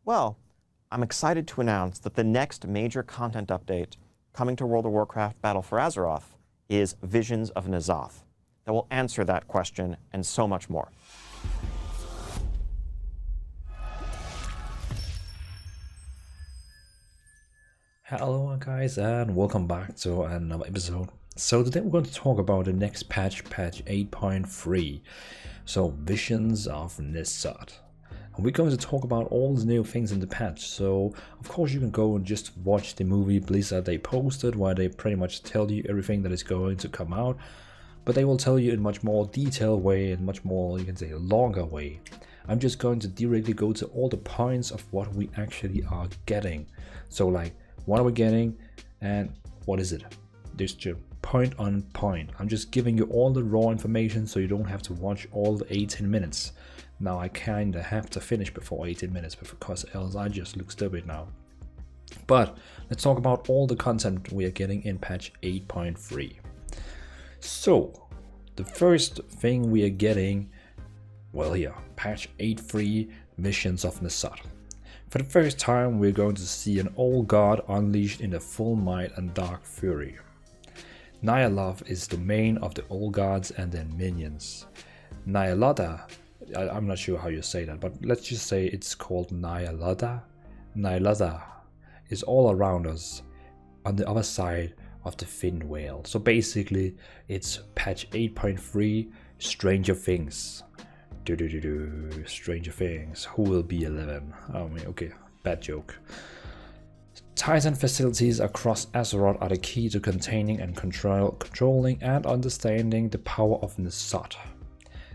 Well, I'm excited to announce that the next major content update coming to World of Warcraft Battle for Azeroth is Visions of N'Zoth that will answer that question and so much more. Hello guys, and welcome back to another episode. So today we're going to talk about the next patch 8.3, so Visions of N'Zoth. And we're going to talk about all the new things in the patch. So of course you can go and just watch the movie Blizzard they posted, where they pretty much tell you everything that is going to come out, but they will tell you in much more detailed way and much more, you can say, longer way. I'm just going to directly go to all the points of what we actually are getting. So like, what are we getting and what is it? Just point on point. I'm just giving you all the raw information so you don't have to watch all the 18 minutes. Now I kinda have to finish before 18 minutes because else I just look stupid now. But let's talk about all the content we are getting in patch 8.3. So the first thing we are getting, well here, patch 8.3 Visions of N'Zoth. For the first time, we're going to see an old god unleashed in the full might and dark fury. Ny'alotha is the main of the old gods and their minions. Ny'alotha, I'm not sure how you say that, but let's just say it's called Ny'alotha. Ny'alotha is all around us on the other side of the Finned Whale. So basically, it's patch 8.3 Stranger Things. Stranger Things. Who will be 11? Oh, okay, bad joke. Titan facilities across Azeroth are the key to containing and controlling and understanding the power of N'Zoth.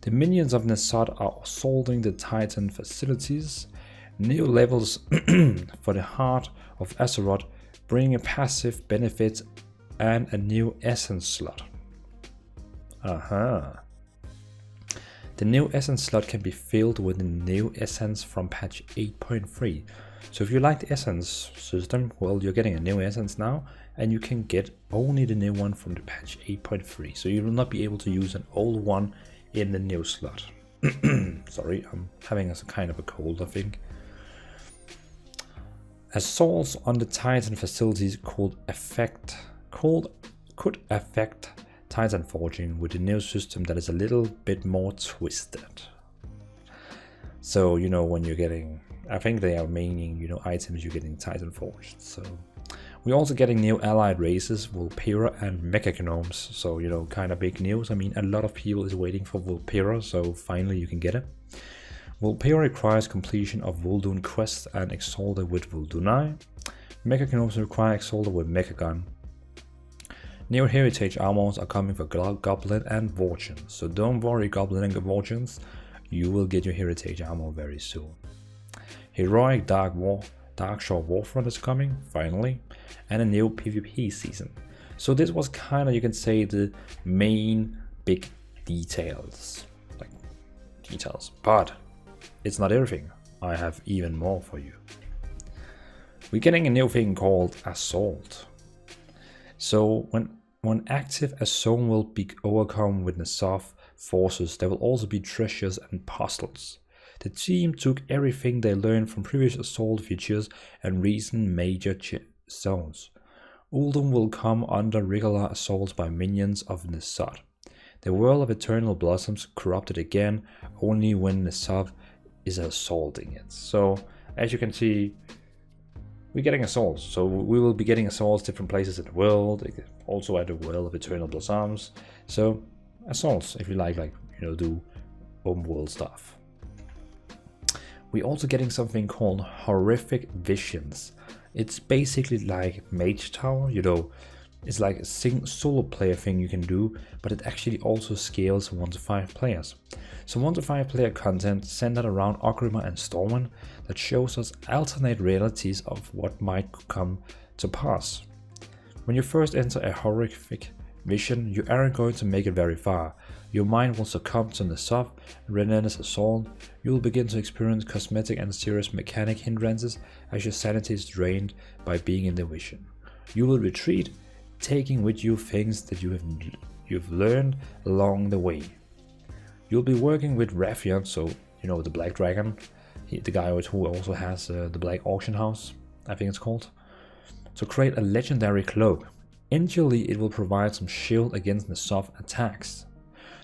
The minions of N'Zoth are assaulting the Titan facilities. New levels for the heart of Azeroth bring a passive benefit and a new essence slot. The new essence slot can be filled with the new essence from patch 8.3. So if you like the essence system, well, you're getting a new essence now, and you can get only the new one from the patch 8.3. So you will not be able to use an old one in the new slot. Sorry, I'm having a kind of a cold, I think. Assaults on the Titan facilities could affect Titan forging with a new system that is a little bit more twisted. So, you know, when you're getting, I think they are meaning, you know, items you're getting Titan forged. So we're also getting new allied races, Vulpera and Mechagnomes. So, you know, kind of big news. I mean, a lot of people is waiting for Vulpera, so finally you can get it. Vulpera requires completion of Vuldun quests and Exalted with Vuldunai. Mechagnomes require Exalted with Mechagon. New heritage armors are coming for Goblin and Vorchin, so don't worry Goblin and Vorchins, you will get your heritage armor very soon. Heroic Darkshore Warfront is coming, finally, and a new PvP season. So this was kinda, you can say, the main big details. But it's not everything, I have even more for you. We're getting a new thing called Assault. So when active, a zone will be overcome with N'Zoth forces. There will also be treasures and puzzles. The team took everything they learned from previous assault features and recent major zones. Uldum will come under regular assaults by minions of N'Zoth. The world of Eternal Blossoms corrupted again only when N'Zoth is assaulting it. So as you can see, we're getting assaults, so we will be getting assaults different places in the world, also at the world of Eternal Blossoms. So assaults, if you like, you know, do open world stuff. We're also getting something called Horrific Visions. It's basically like Mage Tower, you know, it's like a solo player thing you can do, but it actually also scales 1 to 5 players. So 1 to 5 player content centered around Orgrimmar and Stormwind that shows us alternate realities of what might come to pass. When you first enter a horrific vision, you aren't going to make it very far. Your mind will succumb to N'Zoth, relentless assault. You will begin to experience cosmetic and serious mechanic hindrances as your sanity is drained by being in the vision. You will retreat, taking with you things that you've learned along the way. You'll be working with Raffian, so you know, the Black Dragon, the guy who also has the Black Auction House, I think it's called. So create a legendary cloak. Initially, it will provide some shield against the soft attacks.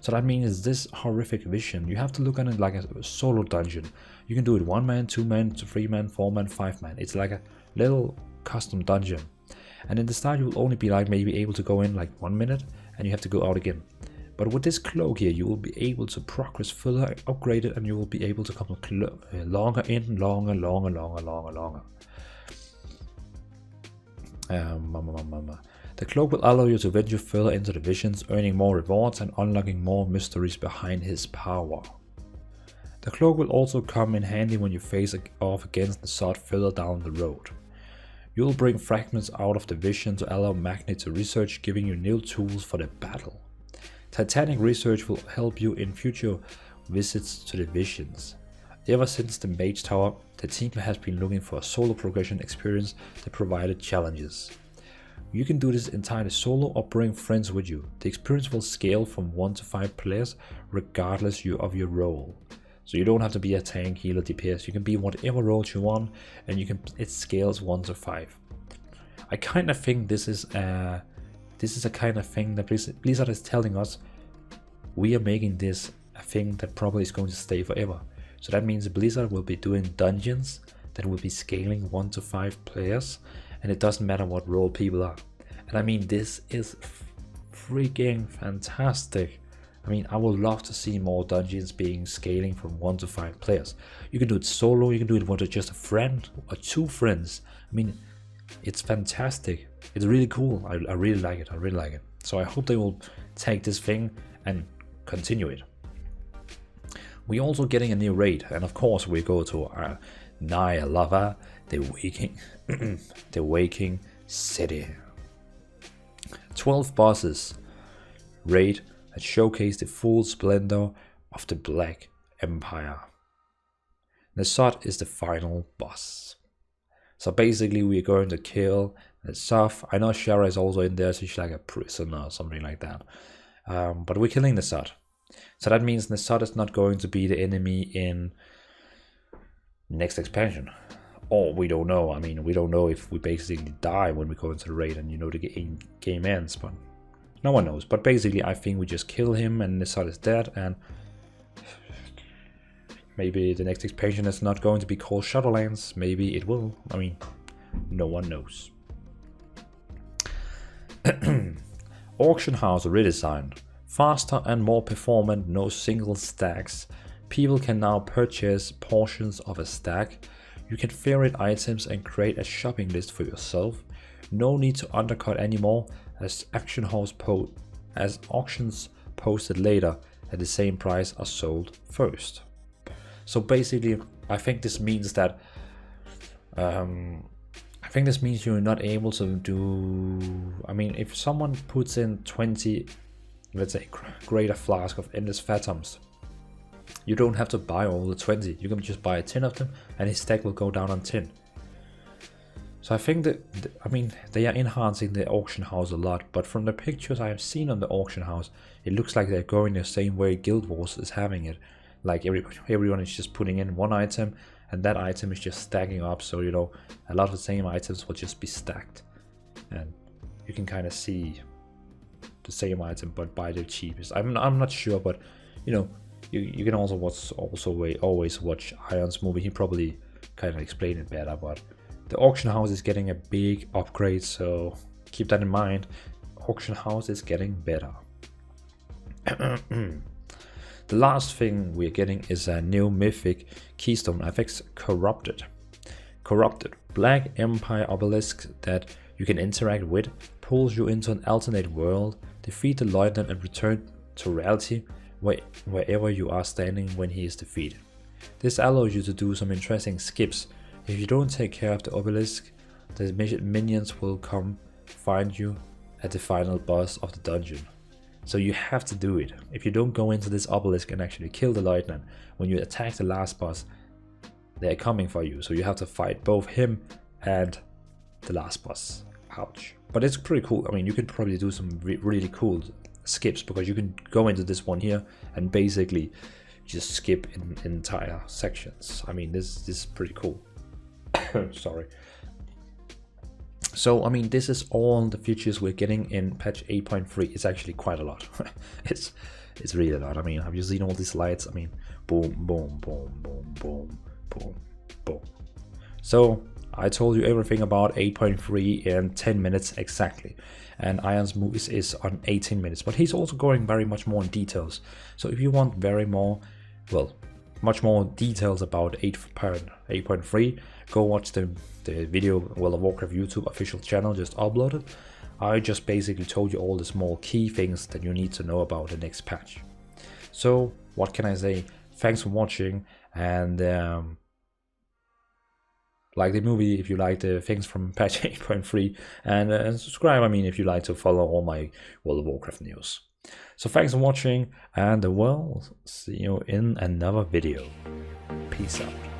So that means this horrific vision, you have to look at it like a solo dungeon. You can do it 1 man, 2 man, 3 man, 4 man, 5 man. It's like a little custom dungeon. And in the start you will only be like maybe able to go in like 1 minute and you have to go out again. But with this cloak here you will be able to progress further, upgrade it, and you will be able to come longer in, longer. The cloak will allow you to venture further into the visions, earning more rewards and unlocking more mysteries behind his power. The cloak will also come in handy when you face off against the sword further down the road. You will bring fragments out of the vision to allow Magni to research, giving you new tools for the battle. Titanic research will help you in future visits to the visions. Ever since the Mage Tower, the team has been looking for a solo progression experience that provided challenges. You can do this entirely solo or bring friends with you. The experience will scale from 1 to 5 players regardless of your role. So you don't have to be a tank, healer, DPS. You can be whatever roles you want, and it scales 1 to 5. I kind of think this is a kind of thing that Blizzard is telling us. We are making this a thing that probably is going to stay forever. So that means Blizzard will be doing dungeons that will be scaling 1 to 5 players, and it doesn't matter what role people are. And I mean, this is freaking fantastic. I mean, I would love to see more dungeons being scaling from 1 to 5 players. You can do it solo, you can do it with just a friend or 2 friends. I mean, it's fantastic. It's really cool. I really like it. So I hope they will take this thing and continue it. We're also getting a new raid, and of course we go to our Nyalava, the Waking City. 12 bosses. Raid that showcase the full splendor of the Black Empire. Nasot is the final boss. So basically we're going to kill Nasot. I know Shara is also in there, so she's like a prisoner or something like that. But we're killing Nasot. So that means Nasot is not going to be the enemy in next expansion. Or we don't know. I mean, we don't know if we basically die when we go into the raid and the game ends, but no one knows. But basically I think we just kill him and Nasot is dead, and maybe the next expansion is not going to be called Shadowlands. Maybe it will. I mean, no one knows. Auction House redesigned. Faster and more performant, no single stacks. People can now purchase portions of a stack. You can favorite items and create a shopping list for yourself. No need to undercut anymore, as auctions posted later at the same price are sold first. So basically, I think this means that you're not able to do. I mean, if someone puts in 20, let's say, greater flask of endless phantoms, you don't have to buy all the 20. You can just buy 10 of them, and his stack will go down on 10. So I think that, they are enhancing the auction house a lot, but from the pictures I have seen on the auction house, it looks like they're going the same way Guild Wars is having it. Like everyone is just putting in one item, and that item is just stacking up. So a lot of the same items will just be stacked, and you can kind of see the same item but buy the cheapest. I'm not sure, but you can also always watch Iron's movie. He probably kind of explained it better, but the auction house is getting a big upgrade, so keep that in mind. Auction house is getting better. The last thing we're getting is a new mythic keystone affix, Corrupted. Black Empire Obelisk that you can interact with, pulls you into an alternate world, defeat the Lieutenant and return to reality wherever you are standing when he is defeated. This allows you to do some interesting skips. If you don't take care of the Obelisk, the minions will come find you at the final boss of the dungeon. So you have to do it. If you don't go into this Obelisk and actually kill the Lieutenant, when you attack the last boss, they're coming for you. So you have to fight both him and the last boss. Ouch. But it's pretty cool. I mean, you can probably do some really cool skips, because you can go into this one here and basically just skip entire sections. I mean, this is pretty cool. Sorry. So I mean, this is all the features we're getting in patch 8.3. It's actually quite a lot. it's really a lot. I mean, have you seen all these lights? I mean, boom, boom, boom, boom, boom, boom, boom. So I told you everything about 8.3 in 10 minutes exactly, and Iron's movies is on 18 minutes, but he's also going very much more in details. So if you want much more details about 8.3, go watch the video World of Warcraft YouTube official channel just uploaded. I just basically told you all the small key things that you need to know about the next patch. So what can I say? Thanks for watching, and like the movie if you like the things from patch 8.3, and subscribe, I mean, if you like to follow all my World of Warcraft news. So thanks for watching, and well, see you in another video. Peace out.